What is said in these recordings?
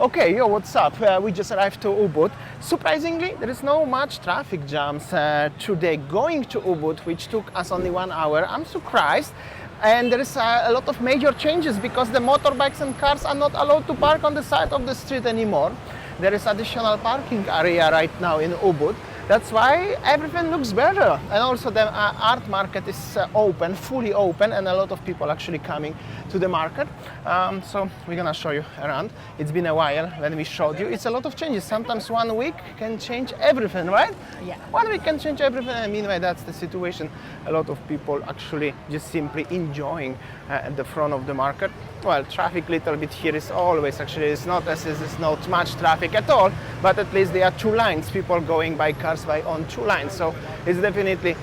Okay, yo, what's up? We just arrived to Ubud. Surprisingly, there is no much traffic jams today going to Ubud, which took us only 1 hour. I'm surprised. And there is a lot of major changes because the motorbikes and cars are not allowed to park on the side of the street anymore. There is additional parking area right now in Ubud. That's why everything looks better. And also the art market is open, fully open, and a lot of people actually coming to the market. So we're gonna show you around. It's been a while when we showed you. It's a lot of changes. Sometimes 1 week can change everything, right? Yeah. 1 week can change everything. I mean, that's the situation. A lot of people actually just simply enjoying at the front of the market. Well, traffic little bit here is always actually, it's not as if there's not much traffic at all, but at least there are two lines, people going by cars by on two lines, so it's definitely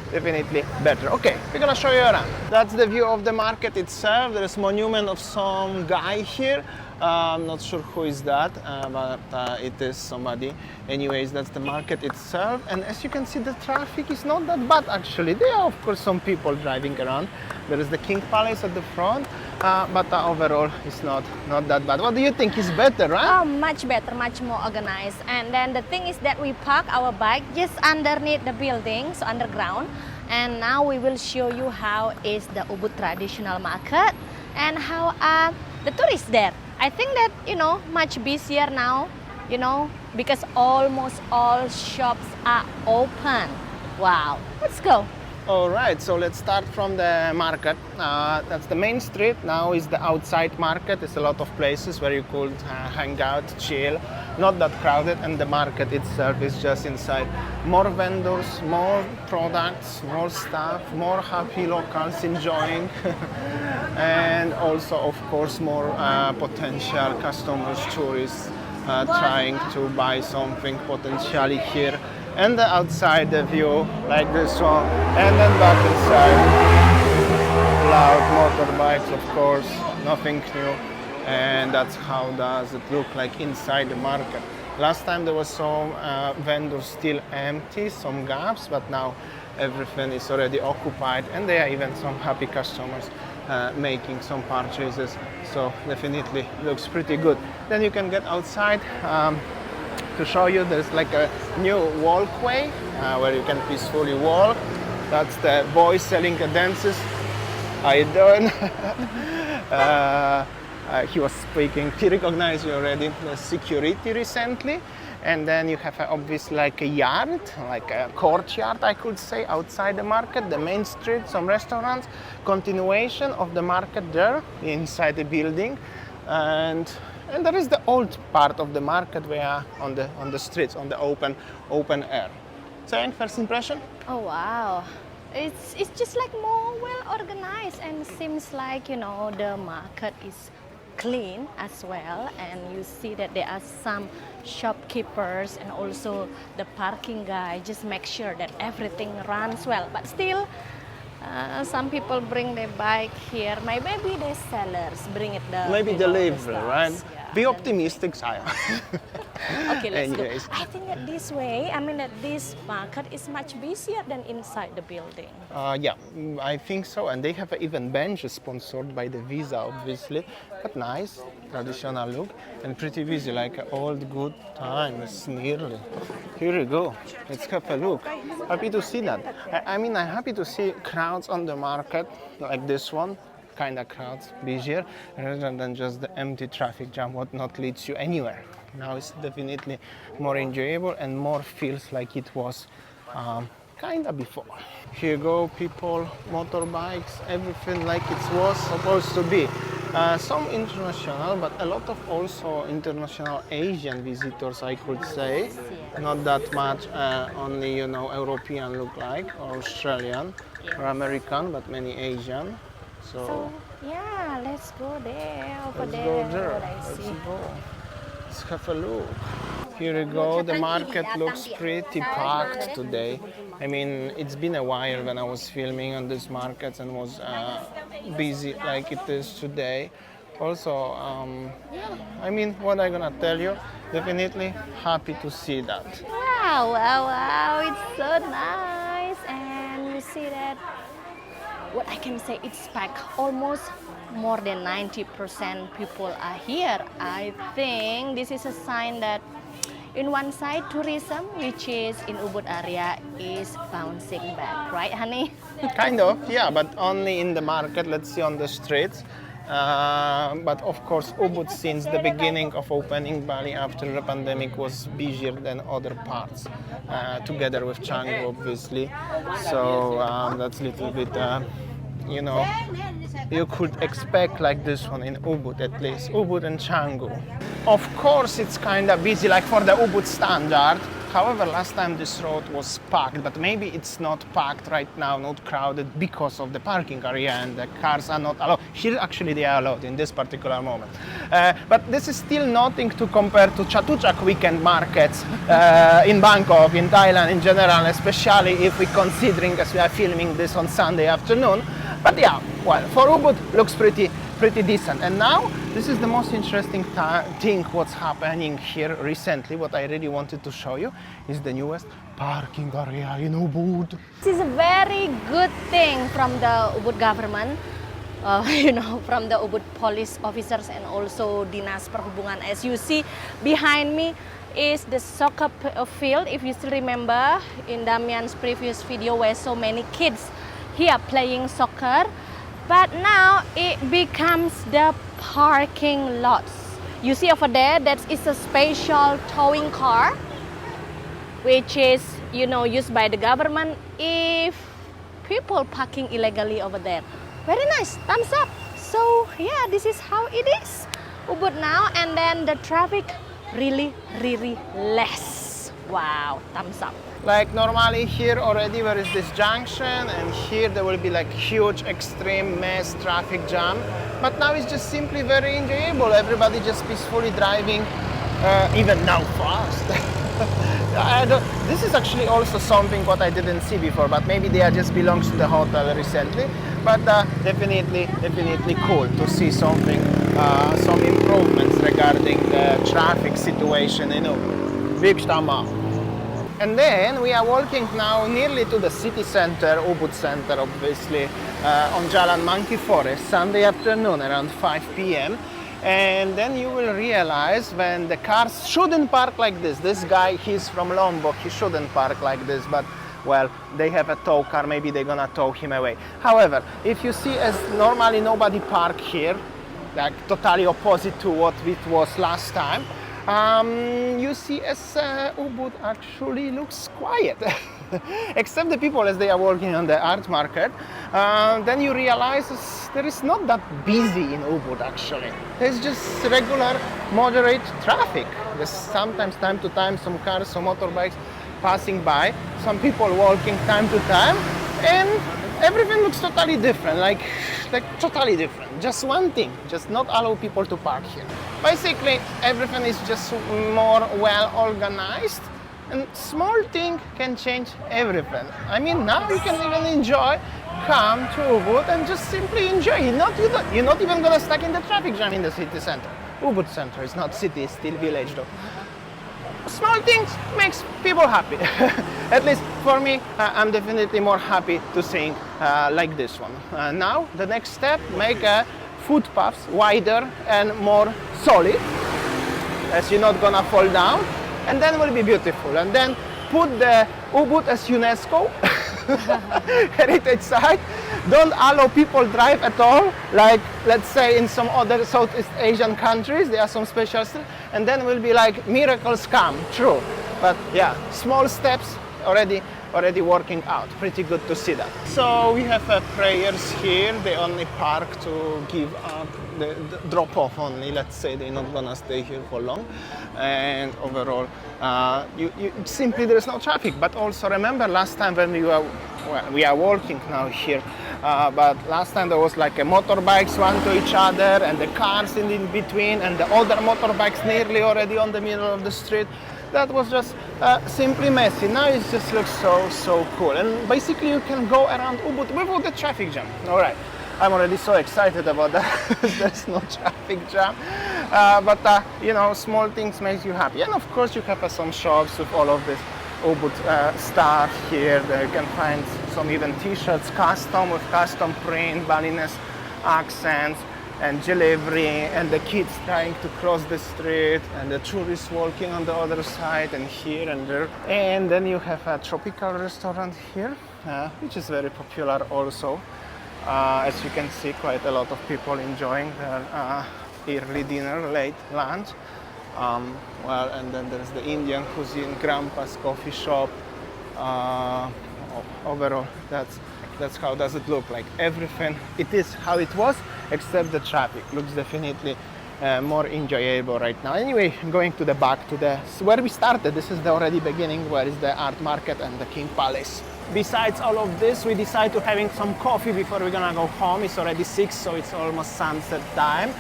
better. Okay, we're gonna show you around. That's the view of the market itself. There is monument of some guy here. I'm not sure who is that, but it is somebody. Anyways, that's the market itself, and as you can see, the traffic is not that bad actually. There are of course some people driving around. There is the King Palace at the front, but overall it's not that bad. What do you think is better, right? Oh, much better, much more organized. And then the thing is that we park our bike just underneath the building, so underground. And now we will show you how is the Ubud traditional market and how are the tourists there. I think that, much busier now, because almost all shops are open. Wow, let's go. All right, so let's start from the market. That's the main street. Now is the outside market. There's a lot of places where you could hang out, chill, not that crowded, and the market itself is just inside. More vendors, more products, more stuff, more happy locals enjoying, and also, of course, more potential customers, tourists trying to buy something potentially here. And the outside the view like this one, and then back inside, loud motorbikes, of course, nothing new, and that's how does it look like inside the market. Last time there was some vendors still empty, some gaps, but now everything is already occupied, and there are even some happy customers making some purchases, so definitely looks pretty good. Then you can get outside. To show you, there's like a new walkway where you can peacefully walk. That's the boy selling the dances. How you doing? He was speaking. He recognized you already, the security recently. And then you have obviously like a yard, like a courtyard, I could say, outside the market, the main street, some restaurants, continuation of the market there inside the building. And there is the old part of the market where on the streets, on the open air. Saying first impression? Oh wow, it's just like more well organized, and seems like the market is clean as well, and you see that there are some shopkeepers and also the parking guy just make sure that everything runs well, but still some people bring their bike here. Maybe the sellers bring it the maybe delivery, right? Yeah. Be optimistic, Saya. Okay, let's Anyways. go. I think that this way, that this market is much busier than inside the building. Yeah, I think so. And they have even benches sponsored by the Visa, obviously. But nice, traditional look, and pretty busy, like an old good times, nearly. Here we go. Let's have a look. Happy to see that. I'm happy to see crowds on the market like this one. Kind of crowds, busier, rather than just the empty traffic jam, what not leads you anywhere. Now it's definitely more enjoyable and more feels like it was kind of before. Here go people, motorbikes, everything like it was supposed to be. Some international, but a lot of also international Asian visitors, I could say. Not that much only, European look like, or Australian, or American, but many Asian. So yeah, let's go there. Let's go there. Let's have a look. Here we go. The market looks pretty packed today. It's been a while when I was filming on this market and was busy like it is today. Also, what I'm gonna tell you, definitely happy to see that. Wow, it's so nice. And you see that, what I can say, it's packed almost more than 90% people are here. I think this is a sign that in one side tourism, which is in Ubud area, is bouncing back, right honey? Kind of, yeah, but only in the market, let's see on the streets. But of course, Ubud since the beginning of opening Bali after the pandemic was busier than other parts, together with Canggu obviously. So that's a little bit, you know, you could expect like this one in Ubud at least, Ubud and Canggu. Of course, it's kind of busy like for the Ubud standard. However, last time this road was packed, but maybe it's not packed right now, not crowded because of the parking area and the cars are not allowed. Here actually they are allowed in this particular moment. But this is still nothing to compare to Chatuchak weekend markets in Bangkok, in Thailand in general, especially if we're considering as we are filming this on Sunday afternoon. But yeah, well, for Ubud looks pretty decent. And now this is the most interesting thing what's happening here recently. What I really wanted to show you is the newest parking area in Ubud. This is a very good thing from the Ubud government, from the Ubud police officers and also Dinas Perhubungan. As you see behind me is the soccer field. If you still remember in Damian's previous video where so many kids here playing soccer. But now it becomes the parking lots. You see over there, that is a special towing car, which is, used by the government if people parking illegally over there. Very nice, thumbs up. So yeah, this is how it is, Ubud now, and then the traffic really less. Wow, thumbs up. Like normally here already there is this junction and here there will be like huge extreme mass traffic jam, but now it's just simply very enjoyable. Everybody just peacefully driving, even now fast. This is actually also something what I didn't see before, but maybe they are just belongs to the hotel recently, but definitely cool to see something, some improvements regarding the traffic situation in Ubud. Big stamma. And then we are walking now nearly to the city center, Ubud center obviously, on Jalan Monkey Forest, Sunday afternoon around 5 p.m. And then you will realize when the cars shouldn't park like this. This guy, he's from Lombok, he shouldn't park like this, but well, they have a tow car, maybe they're gonna tow him away. However, if you see as normally nobody park here, like totally opposite to what it was last time, you see as Ubud actually looks quiet. Except the people as they are working on the art market, then you realize there is not that busy in Ubud actually. There's just regular moderate traffic. There's sometimes time to time some cars, some motorbikes passing by, some people walking time to time, and everything looks totally different, like totally different. Just one thing, just not allow people to park here. Basically, everything is just more well organized, and small thing can change everything. I mean, now you can even enjoy, come to Ubud and just simply enjoy. You're not even gonna stuck in the traffic jam in the city center. Ubud center is not city, it's still village though. Small things makes people happy. At least for me, I'm definitely more happy to sing like this one. Now, the next step, make footpaths wider and more solid, as you're not gonna fall down, and then will be beautiful. And then put the Ubud as UNESCO heritage site. Don't allow people drive at all, like let's say in some other Southeast Asian countries, there are some special stuff, and then will be like miracles come true. But yeah, small steps already working out. Pretty good to see that. So we have prayers here. They only park to give up, the drop off only. Let's say they're not gonna stay here for long. And overall, you simply there is no traffic. But also remember last time when we are walking now here. But last time there was like a motorbikes one to each other and the cars in between and the other motorbikes nearly already on the middle of the street. That was just simply messy. Now it just looks so cool. And basically you can go around Ubud without the traffic jam. All right, I'm already so excited about that. There's no traffic jam. But you know, small things make you happy. And of course you have some shops with all of this Ubud stuff here. There you can find some even T-shirts custom with custom print, Balinese accents. and delivery, and the kids trying to cross the street, and the tourists walking on the other side, and here and there. And then you have a tropical restaurant here, which is very popular also. As you can see, quite a lot of people enjoying their early dinner, late lunch. Well, and then there's the Indian cuisine, Grandpa's coffee shop. Overall, that's how does it look like. Everything, it is how it was, except the traffic looks definitely more enjoyable right now. Anyway, going to the back to the where we started. This is the already beginning, where is the art market and the King Palace. Besides all of this, we decided to having some coffee before we're gonna go home. It's already 6, so it's almost sunset time.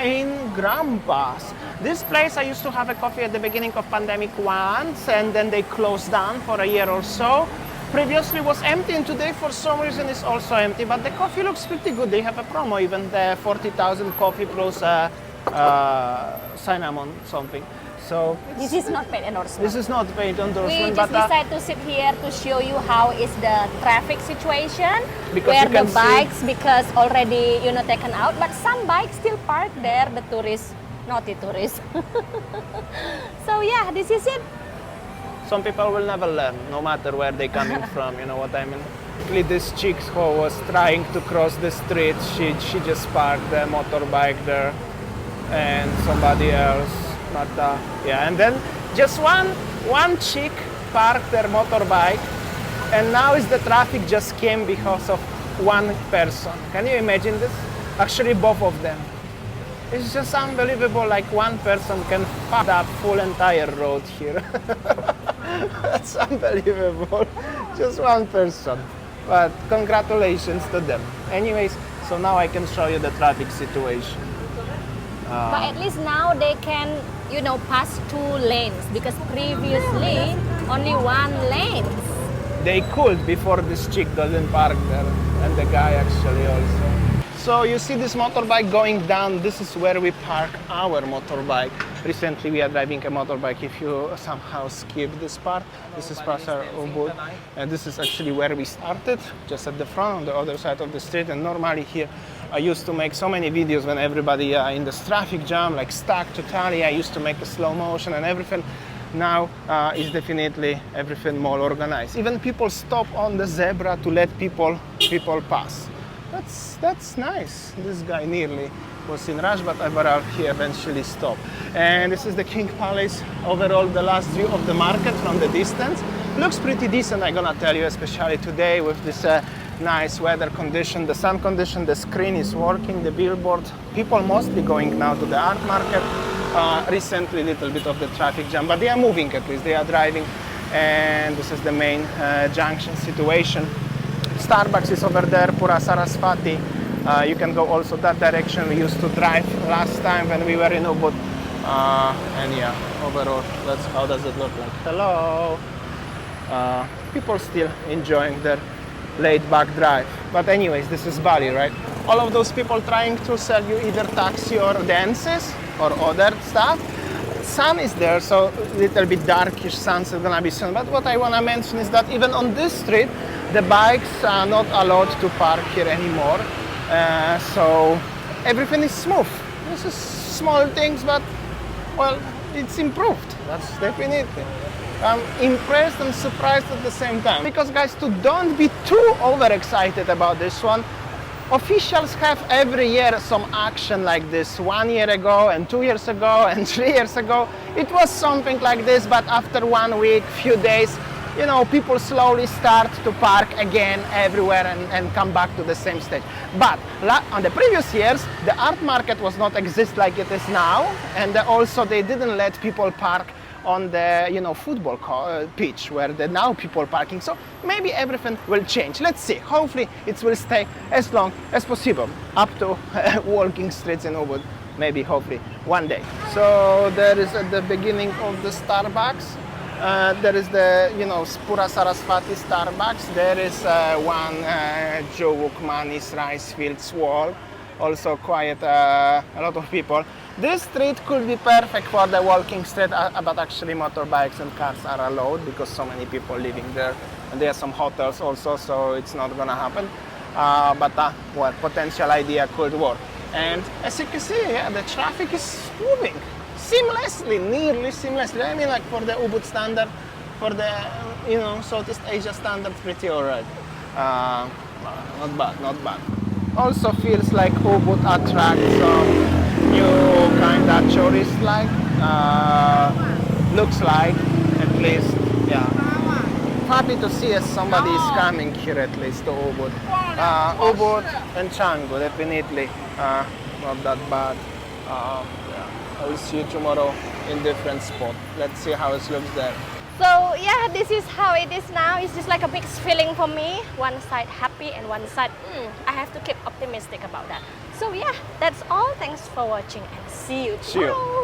In Grandpa's. This place, I used to have a coffee at the beginning of pandemic once, and then they closed down for a year or so. Previously was empty, and today for some reason it's also empty, but the coffee looks pretty good. They have a promo, even the 40,000 coffee plus cinnamon something. So this is not paid endorsement. this is not paid endorsement, We but just decided to sit here to show you how is the traffic situation, Because where you can the see- bikes, because already taken out, but some bikes still parked there, the tourists, naughty tourists. So yeah, this is it. some people will never learn, no matter where they're coming from, you know what I mean? Actually, this chick who was trying to cross the street, she just parked the motorbike there, and somebody else, but yeah, and then just one chick parked their motorbike, and now is the traffic just came because of one person. Can you imagine this? Actually, both of them. It's just unbelievable, like one person can fuck up full entire road here. That's unbelievable. Just one person. But congratulations to them. Anyways, so now I can show you the traffic situation. But at least now they can, pass 2 lanes, because previously only 1 lane. They could before this chick doesn't park there, and the guy actually also. So you see this motorbike going down, this is where we park our motorbike. Recently we are driving a motorbike. If you somehow skip this part, this is Pasar Ubud, and this is actually where we started, just at the front on the other side of the street. And normally here I used to make so many videos when everybody in this traffic jam, like stuck totally. I used to make a slow motion and everything. Now is definitely everything more organized. Even people stop on the zebra to let people pass. That's nice. This guy nearly was in rush, but overall he eventually stopped. And this is the King Palace. Overall, the last view of the market from the distance looks pretty decent. I'm gonna tell you, especially today with this nice weather condition, the sun condition. The screen is working, the billboard. People mostly going now to the art market. Recently, a little bit of the traffic jam, but they are moving at least. They are driving, and this is the main junction situation. Starbucks is over there, Pura Sarasvati. You can go also that direction. We used to drive last time when we were in Ubud. And yeah, overall, that's how does it look like. Hello. People still enjoying their laid-back drive. But anyways, this is Bali, right? All of those people trying to sell you either taxi or dances or other stuff. Sun is there, so a little bit darkish sunset gonna be soon. But what I wanna mention is that even on this street, the bikes are not allowed to park here anymore. So everything is smooth. This is small things, but well, it's improved. That's definitely. I'm impressed and surprised at the same time. Because guys, don't be too overexcited about this one. Officials have every year some action like this. 1 year ago and 2 years ago and 3 years ago, it was something like this, but after 1 week, few days, people slowly start to park again everywhere and come back to the same stage. But on the previous years, the art market was not exist like it is now, and also they didn't let people park on the football pitch where the now people parking. So maybe everything will change. Let's see. Hopefully it will stay as long as possible up to walking streets in Ubud. Maybe hopefully one day. So there is at the beginning of the Starbucks. There is the Pura Sarasvati Starbucks. There is one Joe Wookmani's rice fields wall. Also quite a lot of people. This street could be perfect for the walking street, but actually motorbikes and cars are allowed because so many people living there. And there are some hotels also, so it's not gonna happen. But potential idea could work. And as you can see, yeah, the traffic is moving seamlessly, nearly seamlessly. I mean, like for the Ubud standard, for the Southeast Asia standard, pretty alright. Not bad, not bad. Also feels like Ubud attracts some new kind of tourists, like looks like, at least, yeah. Happy to see as somebody is coming here at least to Ubud. Ubud and Canggu, definitely not that bad. Yeah. I will see you tomorrow in different spot. Let's see how it looks there. So yeah, this is how it is now. It's just like a mixed feeling for me. One side happy and one side, I have to keep optimistic about that. So yeah, that's all. Thanks for watching and see you tomorrow.